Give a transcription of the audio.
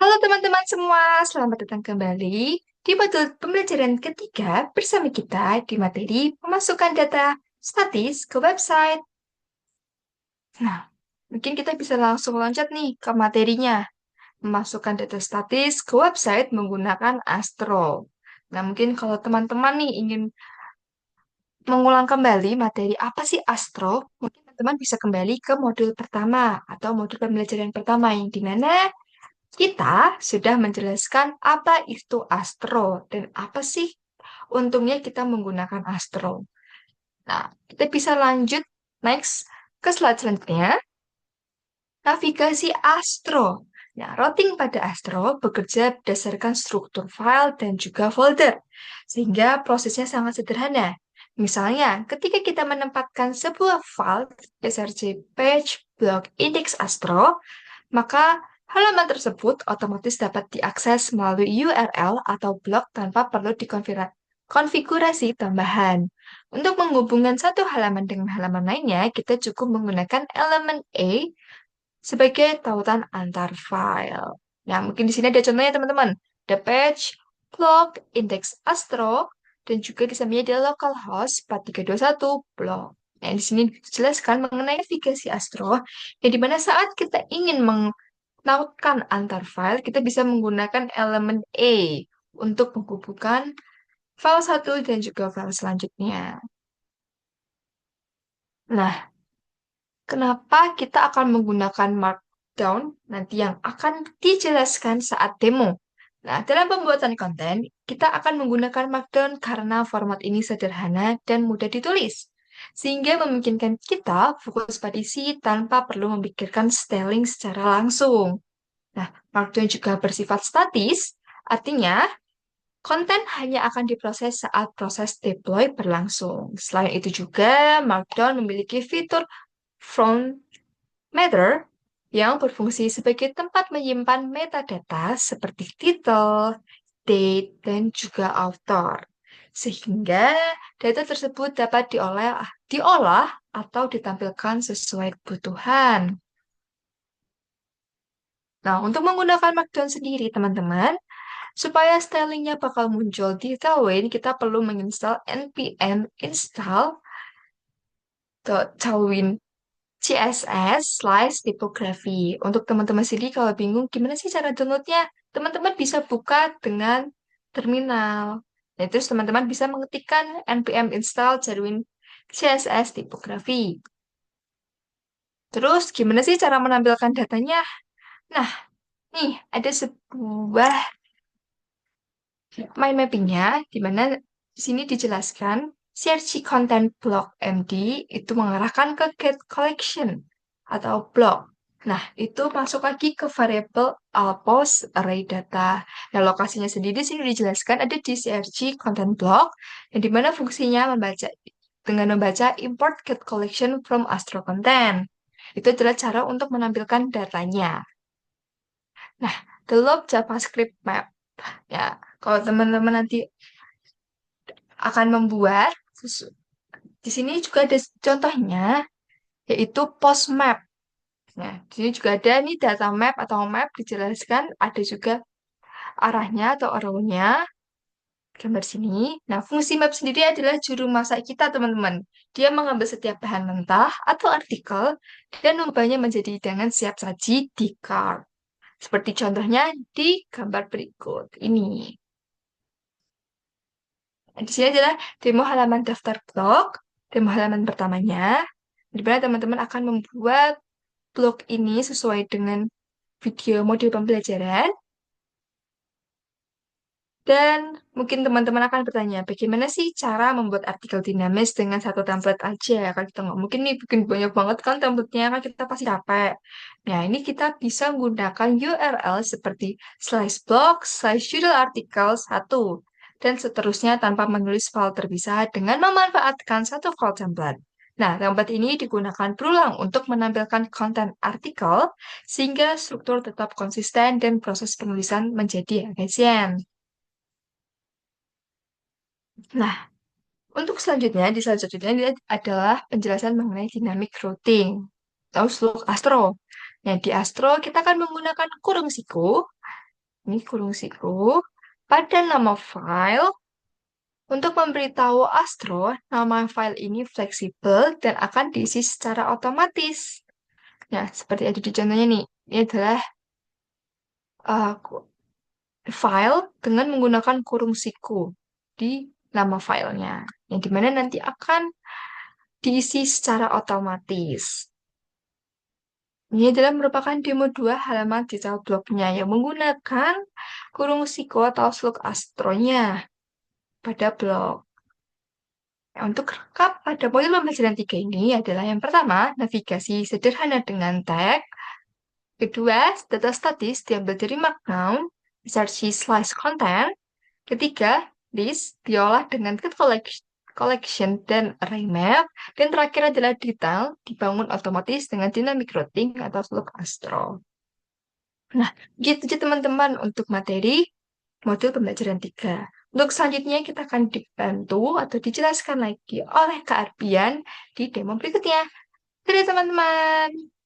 Halo teman-teman semua, selamat datang kembali di modul pembelajaran ketiga bersama kita di materi pemasukan data statis ke website. Nah, mungkin kita bisa langsung loncat nih ke materinya, memasukkan data statis ke website menggunakan Astro. Nah, mungkin kalau teman-teman nih ingin mengulang kembali materi apa sih Astro, mungkin teman-teman bisa kembali ke modul pertama atau modul pembelajaran pertama yang di mana kita sudah menjelaskan apa itu Astro dan apa sih untungnya kita menggunakan Astro. Nah, kita bisa lanjut next ke slide selanjutnya, navigasi Astro. Nah, routing pada Astro bekerja berdasarkan struktur file dan juga folder, sehingga prosesnya sangat sederhana. Misalnya, ketika kita menempatkan sebuah file src page blog index Astro, maka halaman tersebut otomatis dapat diakses melalui URL atau blog tanpa perlu dikonfigurasi tambahan. Untuk menghubungkan satu halaman dengan halaman lainnya, kita cukup menggunakan elemen A sebagai tautan antar file. Nah, mungkin di sini ada contohnya teman-teman. The page, blog, index Astro, dan juga di sampingnya ada localhost 4321 blog. Nah, di sini dijelaskan mengenai navigasi Astro, yang dimana saat kita ingin melakukan antar file, kita bisa menggunakan elemen A untuk menghubungkan file satu dan juga file selanjutnya. Nah, kenapa kita akan menggunakan Markdown nanti yang akan dijelaskan saat demo? Nah, dalam pembuatan konten, kita akan menggunakan Markdown karena format ini sederhana dan mudah ditulis, sehingga memungkinkan kita fokus pada isi tanpa perlu memikirkan styling secara langsung. Nah, Markdown juga bersifat statis, artinya konten hanya akan diproses saat proses deploy berlangsung. Selain itu juga, Markdown memiliki fitur front Matter yang berfungsi sebagai tempat menyimpan metadata seperti title, date, dan juga author. Sehingga data tersebut dapat diolah atau ditampilkan sesuai kebutuhan. Nah, untuk menggunakan Markdown sendiri, teman-teman, supaya stylingnya bakal muncul di Tailwind, kita perlu menginstal npm install Tailwind CSS/typography. Untuk teman-teman sendiri kalau bingung gimana sih cara downloadnya, teman-teman bisa buka dengan terminal. Nah, terus teman-teman bisa mengetikkan npm install Jarwin CSS typography. Terus gimana sih cara menampilkan datanya? Nah, nih ada sebuah mind mappingnya di mana di sini dijelaskan CRC Content Block MD itu mengarahkan ke get collection atau block. Nah, itu masuk lagi ke variabel alpos array data. Nah, lokasinya sendiri di sini dijelaskan ada di CRC Content Block, yang dimana fungsinya membaca import get collection from Astro Content. Itu adalah cara untuk menampilkan datanya. Nah, develop JavaScript map. Ya, kalau teman-teman nanti akan membuat, di sini juga ada contohnya, yaitu post map. Nah, di sini juga ada nih data map atau map dijelaskan, ada juga arahnya atau arrow-nya, gambar sini. Nah, fungsi map sendiri adalah juru masak kita, teman-teman. Dia mengambil setiap bahan mentah atau artikel dan mengubahnya menjadi hidangan siap saji di cart. Seperti contohnya di gambar berikut ini. Nah, di sini adalah demo halaman daftar blog, demo halaman pertamanya, di mana teman-teman akan membuat blog ini sesuai dengan video modul pembelajaran. Dan mungkin teman-teman akan bertanya, bagaimana sih cara membuat artikel dinamis dengan satu template aja? Kan kita nggak mungkin nih bikin banyak banget kan template-nya, kan kita pasti capek. Nah, ini kita bisa menggunakan URL seperti slice blog, slice judul artikel, satu, dan seterusnya tanpa menulis file terpisah dengan memanfaatkan satu file template. Nah, template ini digunakan berulang untuk menampilkan konten artikel sehingga struktur tetap konsisten dan proses penulisan menjadi efisien. Nah, untuk selanjutnya, di slide selanjutnya ini adalah penjelasan mengenai dynamic routing atau suluk Astro. Nah, di Astro kita akan menggunakan kurung siku ini kurung siku, pada nama file, untuk memberitahu Astro, nama file ini fleksibel dan akan diisi secara otomatis. Nah, seperti ada di contohnya nih, ini adalah uh, file dengan menggunakan kurung siku di nama filenya, yang dimana nanti akan diisi secara otomatis. Ini adalah merupakan demo 2 halaman detail blognya yang menggunakan kurung siku atau slug astronya pada blog. Nah, untuk rekap pada modul pembelajaran 3 ini adalah yang pertama, navigasi sederhana dengan tag. Kedua, data statis diambil dari Markdown, insersi slice content. Ketiga, list diolah dengan get collection dan array map. Dan terakhir adalah detail dibangun otomatis dengan dynamic routing atau slug astro. Nah, gitu aja teman-teman untuk materi modul pembelajaran 3. Untuk selanjutnya kita akan dibantu atau dijelaskan lagi oleh Kak Arbian di demo berikutnya. Dadah teman-teman!